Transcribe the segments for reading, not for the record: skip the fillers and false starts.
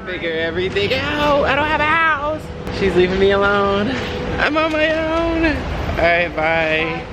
figure everything out. I don't have a house. She's leaving me alone. I'm on my own. All right, bye.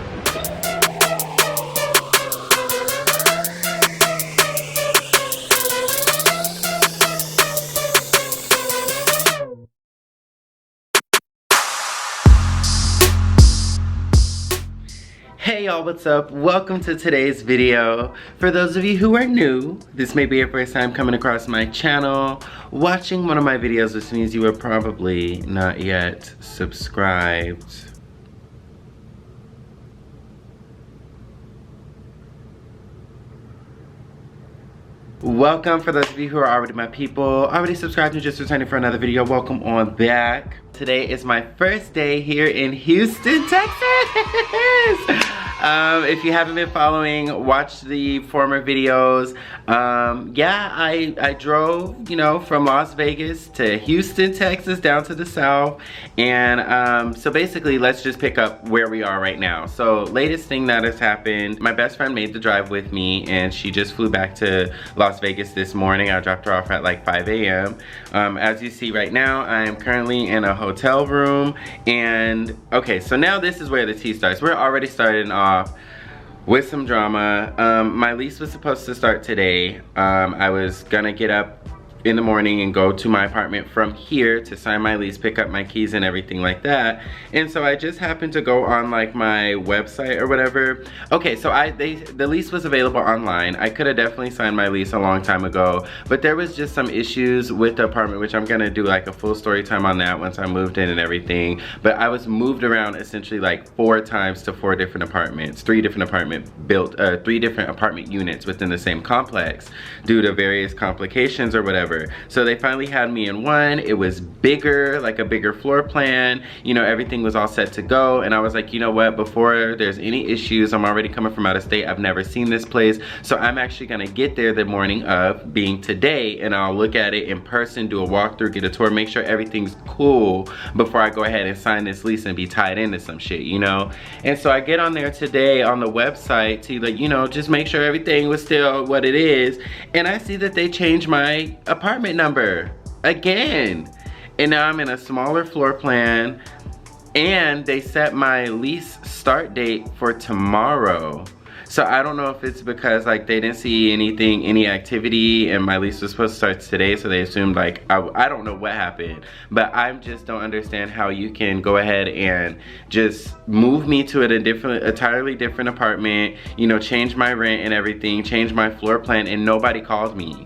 Hey y'all, what's up? Welcome to today's video. For those of you who are new, this may be your first time coming across my channel, watching one of my videos, which means you are probably not yet subscribed. Welcome. For those of you who are already my people, already subscribed and just returning for another video, welcome on back. Today is my first day here in Houston, Texas. If you haven't been following, watch the former videos. Yeah, I drove, you know, from Las Vegas to Houston, Texas, down to the south. And so basically, let's just pick up where we are right now. So latest thing that has happened, my best friend made the drive with me and she just flew back to Las Vegas this morning. I dropped her off at like 5 a.m. As you see right now, I am currently in a hotel room. And okay, so now this is where the tea starts. We're already starting off with some drama. My lease was supposed to start today. I was gonna get up in the morning and go to my apartment from here to sign my lease, pick up my keys and everything like that. And so I just happened to go on like my website or whatever. Okay, so the lease was available online. I could have definitely signed my lease a long time ago, but there was just some issues with the apartment, which I'm gonna do like a full story time on that once I moved in and everything. But I was moved around essentially like 4 times to 4 different apartments, 3 different apartment units within the same complex due to various complications or whatever. So they finally had me in one. It was bigger, like a bigger floor plan. You know, everything was all set to go. And I was like, you know what, before there's any issues, I'm already coming from out of state. I've never seen this place. So I'm actually gonna get there the morning of, being today, and I'll look at it in person, do a walkthrough, get a tour, make sure everything's cool before I go ahead and sign this lease and be tied into some shit, you know? And so I get on there today on the website to, like, you know, just make sure everything was still what it is. And I see that they changed my apartment number again, and now I'm in a smaller floor plan, and they set my lease start date for tomorrow. So I don't know if it's because like they didn't see any activity, and my lease was supposed to start today, so they assumed like I don't know what happened, but I just don't understand how you can go ahead and just move me to an entirely different apartment, you know, change my rent and everything, change my floor plan, and nobody called me.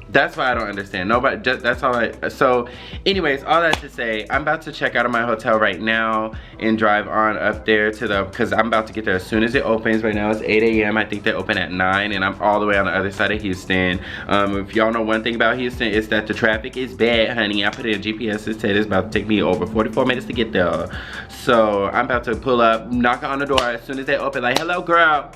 That's why I don't understand. Nobody, that's all so anyways, all that to say, I'm about to check out of my hotel right now and drive on up there to because I'm about to get there as soon as it opens. Right now it's 8 a.m. I think they open at 9, and I'm all the way on the other side of Houston. If y'all know one thing about Houston, it's that the traffic is bad, honey. I put it in GPS, it said it's about to take me over 44 minutes to get there. So I'm about to pull up, knock on the door as soon as they open, like, hello girl.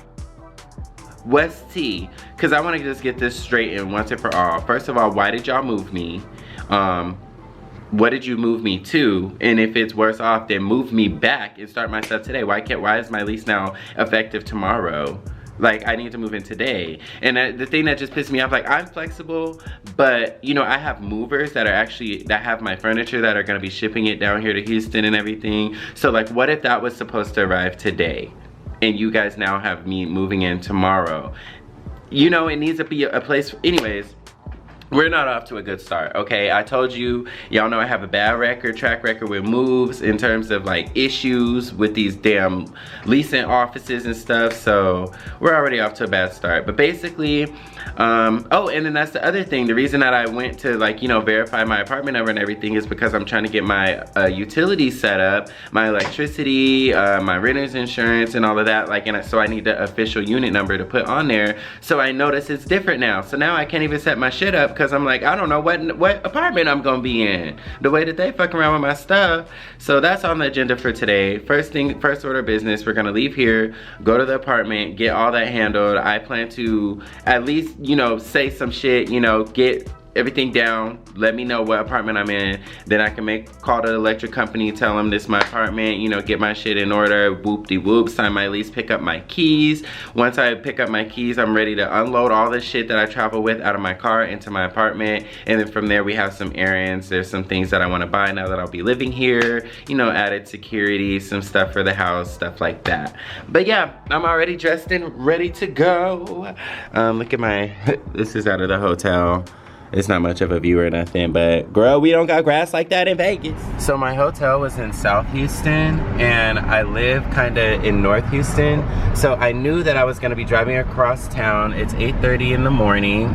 What's tea? Because I want to just get this straight and once and for all. First of all, why did y'all move me? What did you move me to? And if it's worse off, then move me back and start my stuff today. Why is my lease now effective tomorrow? Like, I need to move in today. And the thing that just pissed me off, like, I'm flexible, but you know, I have movers that have my furniture that are gonna be shipping it down here to Houston and everything. So like, what if that was supposed to arrive today? And you guys now have me moving in tomorrow. You know, it needs to be a place, anyways. We're not off to a good start, okay? I told you, y'all know I have a bad track record with moves in terms of like issues with these damn leasing offices and stuff, so we're already off to a bad start. But basically, oh, and then that's the other thing. The reason that I went to like, you know, verify my apartment number and everything is because I'm trying to get my utilities set up, my electricity, my renter's insurance and all of that, like, and so I need the official unit number to put on there. So I notice it's different now. So now I can't even set my shit up because I'm like, I don't know what apartment I'm gonna be in, the way that they fuck around with my stuff. So that's on the agenda for today. First order of business, we're gonna leave here, go to the apartment, get all that handled. I plan to at least, you know, say some shit, you know, get everything down, let me know what apartment I'm in, then I can call the electric company, tell them this is my apartment, you know, get my shit in order, whoop-de-whoop, sign my lease, pick up my keys. Once I pick up my keys, I'm ready to unload all the shit that I travel with out of my car into my apartment, and then from there we have some errands. There's some things that I want to buy now that I'll be living here, you know, added security, some stuff for the house, stuff like that. But yeah, I'm already dressed and ready to go. Look at my, this is out of the hotel. It's not much of a view or nothing, but girl, we don't got grass like that in Vegas. So my hotel was in South Houston, and I live kind of in North Houston. So I knew that I was gonna be driving across town. It's 8:30 in the morning.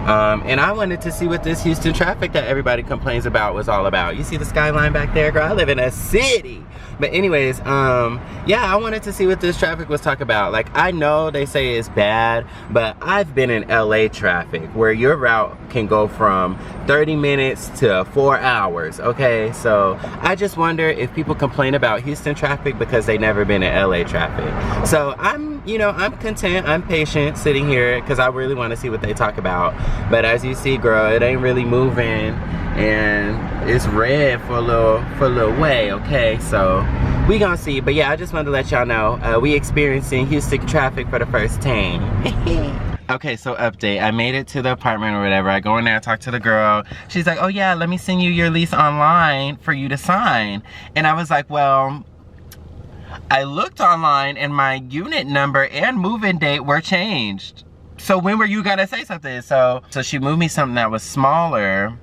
And I wanted to see what this Houston traffic that everybody complains about was all about. You see the skyline back there, girl? I live in a city. But anyways, yeah, I wanted to see what this traffic was talking about. Like, I know they say it's bad, but I've been in LA traffic where your route can go from 30 minutes to 4 hours, okay? So I just wonder if people complain about Houston traffic because they never been in LA traffic. So I'm, you know, I'm content, I'm patient sitting here because I really want to see what they talk about. But as you see, girl, it ain't really moving, and it's red for a little way, okay? So we gonna see. But yeah, I just wanted to let y'all know we experiencing Houston traffic for the first time. Okay, so update. I made it to the apartment or whatever. I go in there, I talk to the girl. She's like, oh yeah, let me send you your lease online for you to sign. And I was like, well, I looked online and my unit number and move-in date were changed. So when were you gonna say something? So she moved me something that was smaller,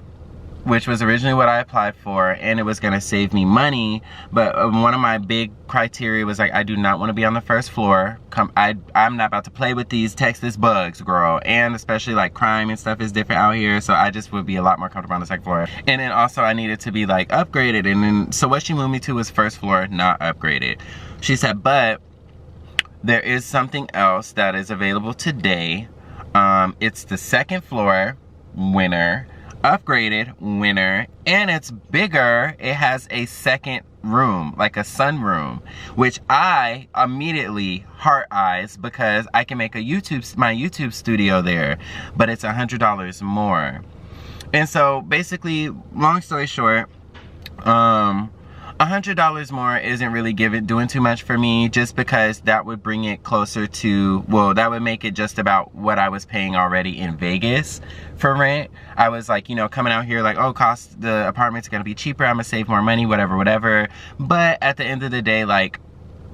which was originally what I applied for, and it was gonna save me money. But one of my big criteria was like, I do not wanna be on the first floor. I'm not about to play with these Texas bugs, girl. And especially like crime and stuff is different out here, so I just would be a lot more comfortable on the second floor. And then also I needed to be like upgraded, and then, so what she moved me to was first floor, not upgraded. She said, but there is something else that is available today. It's the second floor, winner, upgraded, winner, and it's bigger. It has a second room, like a sunroom, which I immediately heart eyes because I can make my YouTube studio there, but it's $100 more. And so basically, long story short, $100 more isn't really doing too much for me, just because that would bring it closer to, well, that would make it just about what I was paying already in Vegas for rent. I was like, you know, coming out here like, oh, the apartment's gonna be cheaper, I'm gonna save more money, whatever. But at the end of the day, like,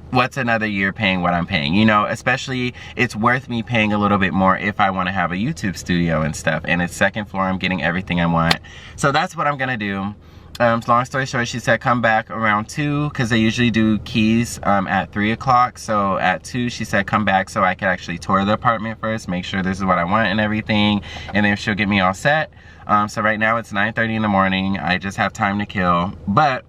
what's another year paying what I'm paying, you know? Especially, it's worth me paying a little bit more if I want to have a YouTube studio and stuff. And it's second floor, I'm getting everything I want. So that's what I'm gonna do. Long story short, she said come back around 2, because they usually do keys at 3 o'clock. So at 2, she said come back so I could actually tour the apartment first, make sure this is what I want and everything, and then she'll get me all set. So right now it's 9:30 in the morning. I just have time to kill, but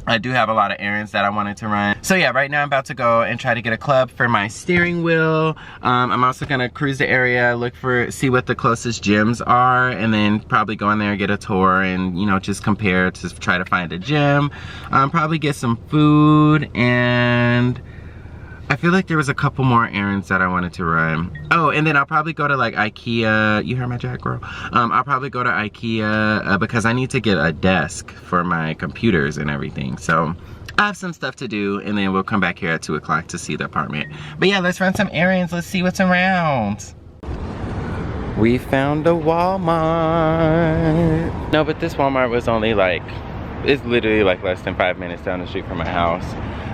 I do have a lot of errands that I wanted to run. So yeah, right now I'm about to go and try to get a club for my steering wheel. I'm also gonna cruise the area, see what the closest gyms are, and then probably go in there and get a tour and, you know, just compare to try to find a gym. Probably get some food, and I feel like there was a couple more errands that I wanted to run. Oh, and then I'll probably go to like IKEA. You heard my jack, girl? I'll probably go to IKEA because I need to get a desk for my computers and everything. So I have some stuff to do, and then we'll come back here at 2 o'clock to see the apartment. But yeah, let's run some errands. Let's see what's around. We found a Walmart. No, but this Walmart was only like, it's literally like less than 5 minutes down the street from my house.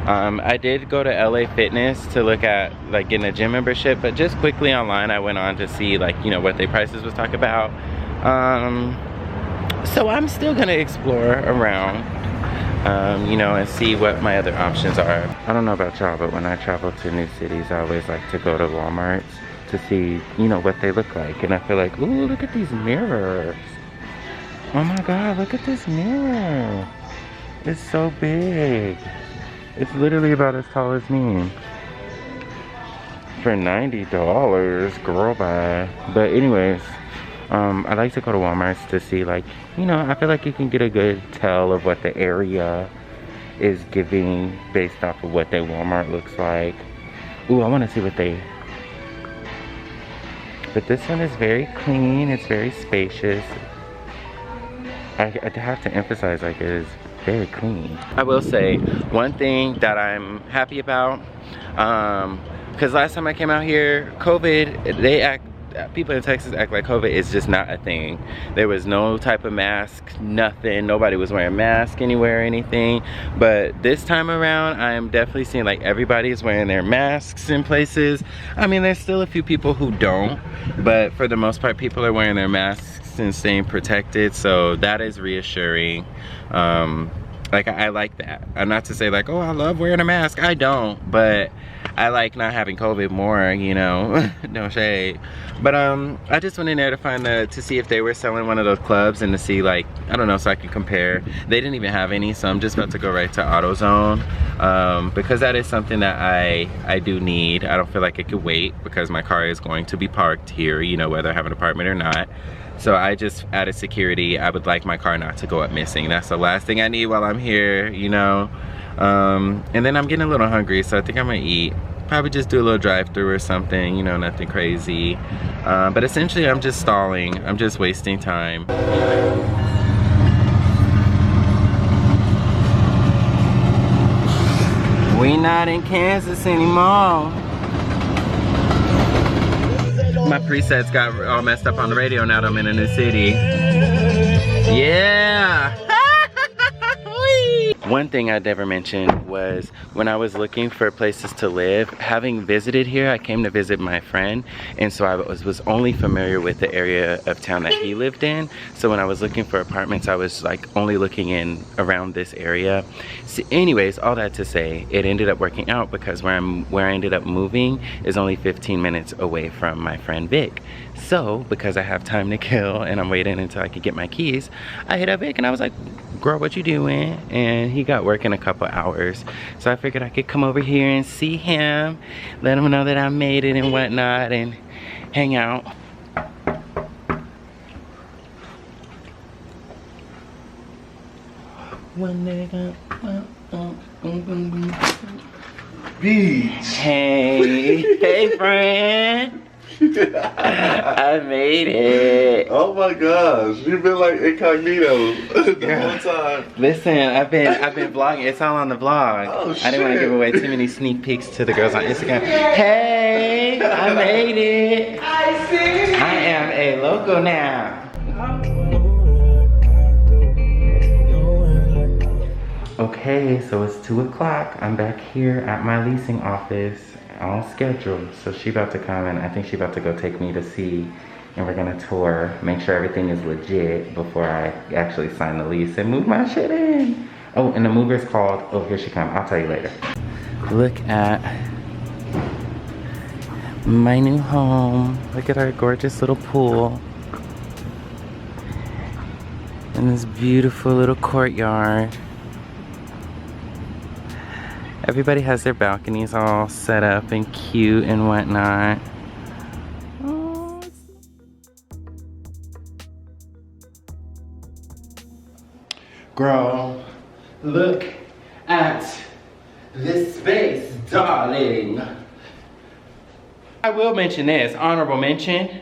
I did go to LA Fitness to look at like getting a gym membership, but just quickly online I went on to see like, you know, what their prices was talking about. So I'm still gonna explore around, you know, and see what my other options are. I don't know about y'all, but when I travel to new cities, I always like to go to Walmarts to see, you know, what they look like. And I feel like, ooh, look at these mirrors. Oh my God, look at this mirror. It's so big. It's literally about as tall as me. For $90, girl, bye. But anyways, I like to go to Walmart's to see, like, you know, I feel like you can get a good tell of what the area is giving based off of what their Walmart looks like. Ooh, I want to see what they... But this one is very clean, it's very spacious. I have to emphasize, like, it is very clean. I will say one thing that I'm happy about, because last time I came out here, people in Texas act like COVID is just not a thing. There was no type of mask, nothing. Nobody was wearing masks anywhere or anything. But this time around, I am definitely seeing like everybody is wearing their masks in places. I mean, there's still a few people who don't, but for the most part, people are wearing their masks and staying protected. So that is reassuring. Like, I like that. I'm not to say like, oh, I love wearing a mask. I don't, but I like not having COVID more, you know. No shade. But I just went in there to find to see if they were selling one of those clubs and to see, like, I don't know, so I can compare. They didn't even have any, so I'm just about to go right to AutoZone, because that is something that I do need. I don't feel like it could wait because my car is going to be parked here, you know, whether I have an apartment or not. So I just added security. I would like my car not to go up missing. That's the last thing I need while I'm here, you know. And then I'm getting a little hungry, so I think I'm gonna eat. Probably just do a little drive-through or something, you know, nothing crazy. But essentially I'm just stalling. I'm just wasting time. We not in Kansas anymore. My presets got all messed up on the radio now that I'm in a new city. Yeah! One thing I never mentioned was when I was looking for places to live, having visited here, I came to visit my friend, and so I was only familiar with the area of town that he lived in. So when I was looking for apartments, I was like only looking in around this area. So anyways, all that to say, it ended up working out because where I ended up moving is only 15 minutes away from my friend Vic. So because I have time to kill and I'm waiting until I could get my keys, I hit up Vic and I was like, girl, what you doing? And he got work in a couple hours. So I figured I could come over here and see him, let him know that I made it and whatnot, and hang out. One day, Beach. Hey, hey friend. I made it. Oh my gosh, you've been like incognito the whole time. Listen, I've been vlogging. It's all on the vlog. Oh, I didn't want to give away too many sneak peeks to the girls on Instagram. Hey, I made it. I see. I am a local now. Okay, so it's 2 o'clock. I'm back here at my leasing office on schedule. So she about to come and I think she about to go take me to see, and we're gonna tour, make sure everything is legit before I actually sign the lease and move my shit in. Oh, and the mover's called, oh, here she come, I'll tell you later. Look at my new home. Look at our gorgeous little pool. And this beautiful little courtyard. Everybody has their balconies all set up and cute and whatnot. Oh. Girl, look at this space, darling. I will mention this, honorable mention.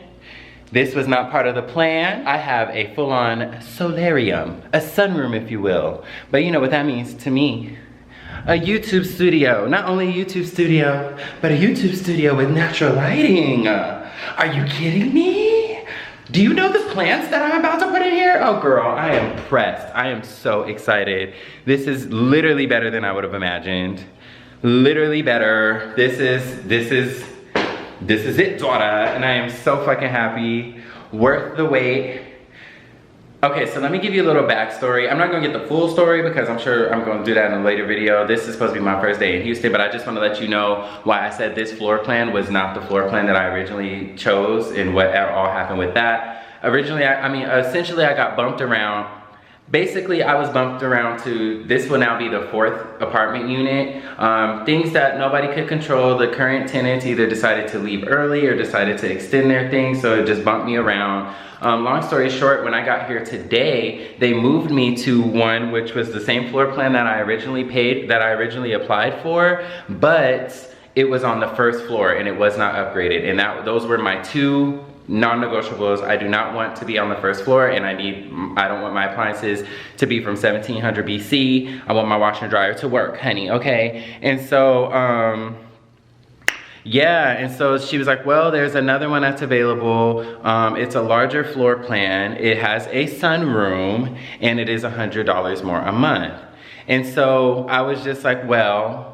This was not part of the plan. I have a full-on solarium, a sunroom if you will. But you know what that means to me. A YouTube studio, not only a YouTube studio, but a YouTube studio with natural lighting. Are you kidding me? Do you know the plants that I'm about to put in here? Oh girl, I am pressed. I am so excited. This is literally better than I would have imagined. Literally better. This is it, daughter. And I am so fucking happy. Worth the wait. Okay, so let me give you a little backstory. I'm not gonna get the full story because I'm sure I'm gonna do that in a later video. This is supposed to be my first day in Houston, but I just wanna let you know why I said this floor plan was not the floor plan that I originally chose and what all happened with that. Originally, essentially I got bumped around. Basically, I was bumped around to, this will now be the 4th apartment unit. Things that nobody could control. The current tenants either decided to leave early or decided to extend their thing, so it just bumped me around. Long story short, when I got here today, they moved me to one which was the same floor plan that I originally applied for, but it was on the 1st floor and it was not upgraded. And those were my 2 non-negotiables. I do not want to be on the first floor, and I don't want my appliances to be from 1700 BC. I want my washer and dryer to work, honey, okay? And so, yeah, and so she was like, well, there's another one that's available. It's a larger floor plan. It has a sunroom, and it is $100 more a month. And so I was just like, well,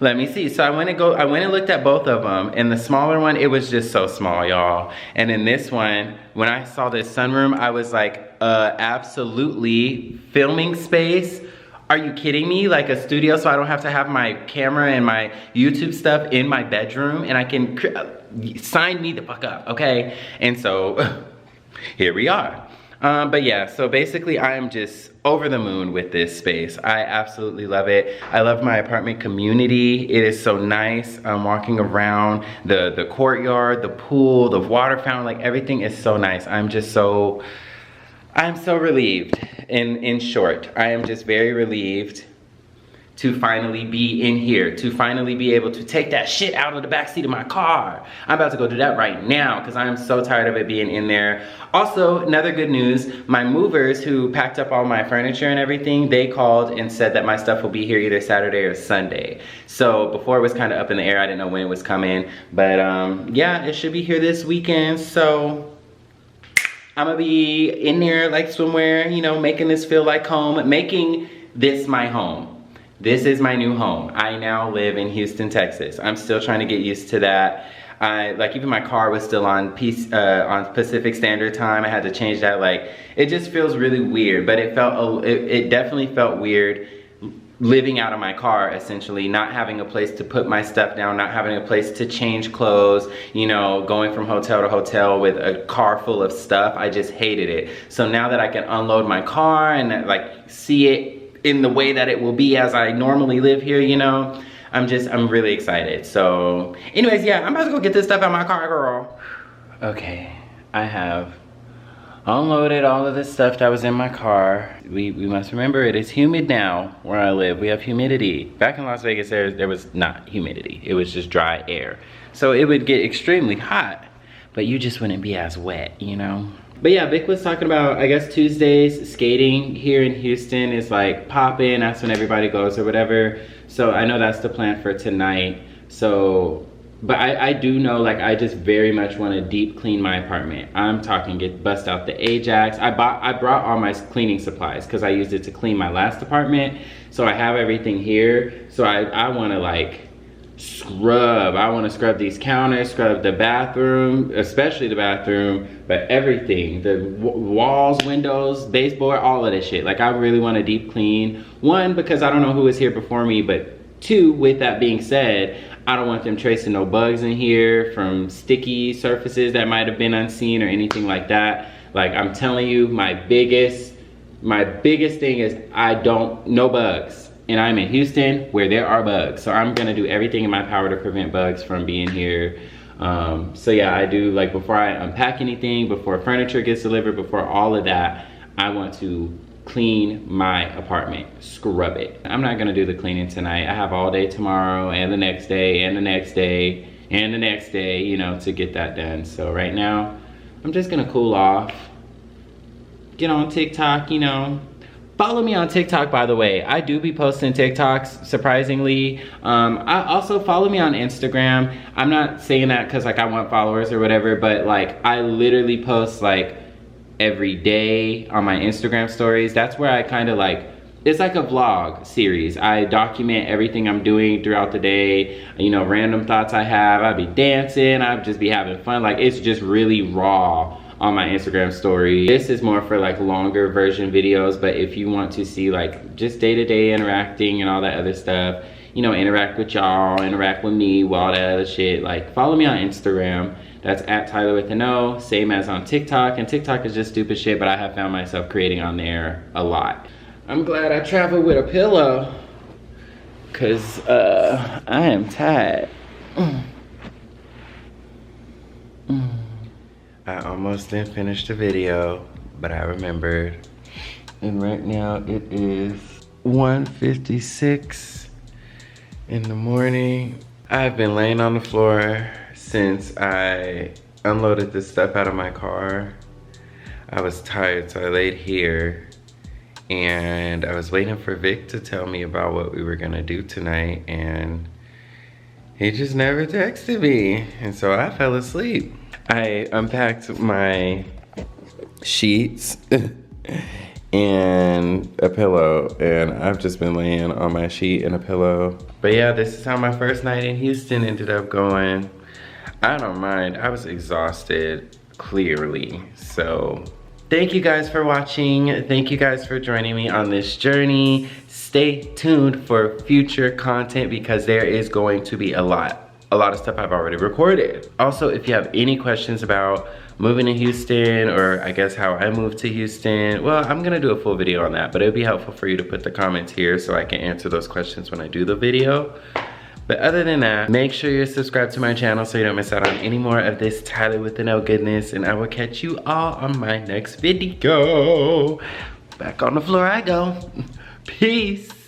let me see. So I went and looked at both of them, and the smaller one, it was just so small, y'all. And in this one, when I saw this sunroom, I was like, absolutely, filming space. Are you kidding me? Like a studio, so I don't have to have my camera and my YouTube stuff in my bedroom, and I can sign me the fuck up, okay? And so here we are. But yeah, so basically I am just over the moon with this space. I absolutely love it. I love my apartment community. It is so nice. I'm walking around the courtyard, the pool, the water fountain, like everything is so nice. I'm so relieved. In short, I am just very relieved to finally be in here, to finally be able to take that shit out of the backseat of my car. I'm about to go do that right now because I am so tired of it being in there. Also, another good news, my movers who packed up all my furniture and everything, they called and said that my stuff will be here either Saturday or Sunday. So before it was kind of up in the air, I didn't know when it was coming, but yeah, it should be here this weekend. So I'm gonna be in there like swimwear, you know, making this feel like home, making this my home. This is my new home. I now live in Houston, Texas. I'm still trying to get used to that. Like even my car was still on Pacific Standard Time. I had to change that. Like it just feels really weird, but it definitely felt weird living out of my car, essentially, not having a place to put my stuff down, not having a place to change clothes, you know, going from hotel to hotel with a car full of stuff. I just hated it. So now that I can unload my car and like see it in the way that it will be as I normally live here, you know, I'm really excited. So anyways, yeah, I'm about to go get this stuff out of my car, girl. Okay, I have unloaded all of this stuff that was in my car. We must remember it is humid now where I live. We have humidity. Back in Las Vegas, there was not humidity. It was just dry air. So it would get extremely hot, but you just wouldn't be as wet, you know? But yeah, Vic was talking about, I guess Tuesdays, skating here in Houston is like popping. That's when everybody goes or whatever. So I know that's the plan for tonight. So, but I do know, like, I just very much want to deep clean my apartment. I'm talking bust out the Ajax. I brought all my cleaning supplies because I used it to clean my last apartment. So I have everything here. So I want to like scrub. I want to scrub these counters, scrub the bathroom, especially the bathroom, but everything, the walls, windows, baseboard, all of this shit. Like I really want to deep clean. One, because I don't know who was here before me, but two, with that being said, I don't want them tracing no bugs in here from sticky surfaces that might have been unseen or anything like that. Like I'm telling you, my biggest thing is no bugs. And I'm in Houston where there are bugs. So I'm gonna do everything in my power to prevent bugs from being here. So yeah, I do, like, before I unpack anything, before furniture gets delivered, before all of that, I want to clean my apartment, scrub it. I'm not gonna do the cleaning tonight. I have all day tomorrow and the next day and the next day and the next day, you know, to get that done. So right now, I'm just gonna cool off, get on TikTok, you know. Follow me on TikTok, by the way. I do be posting TikToks, surprisingly. I also follow me on Instagram. I'm not saying that because like I want followers or whatever, but like I literally post like every day on my Instagram stories. That's where I kind of like, it's like a vlog series. I document everything I'm doing throughout the day, you know, random thoughts I have. I'd be dancing, I'd just be having fun. Like it's just really raw on my Instagram story. This is more for like longer version videos, but if you want to see like just day-to-day interacting and all that other stuff, you know, interact with y'all, interact with me, all that other shit, like follow me on Instagram. That's at TylorWithAnO, same as on TikTok. And TikTok is just stupid shit, but I have found myself creating on there a lot. I'm glad I traveled with a pillow, cause I am tired. I almost didn't finish the video, but I remembered. And right now it is 1:56 in the morning. I've been laying on the floor since I unloaded this stuff out of my car. I was tired, so I laid here. And I was waiting for Vic to tell me about what we were gonna do tonight, and he just never texted me. And so I fell asleep. I unpacked my sheets and a pillow, and I've just been laying on my sheet and a pillow. But yeah, this is how my first night in Houston ended up going. I don't mind, I was exhausted, clearly. So thank you guys for watching. Thank you guys for joining me on this journey. Stay tuned for future content because there is going to be a lot of stuff I've already recorded. Also, if you have any questions about moving to Houston, or I guess how I moved to Houston, well, I'm gonna do a full video on that, but it'd be helpful for you to put the comments here so I can answer those questions when I do the video. But other than that, make sure you're subscribed to my channel so you don't miss out on any more of this Tyler with an O goodness, and I will catch you all on my next video. Back on the floor I go. Peace.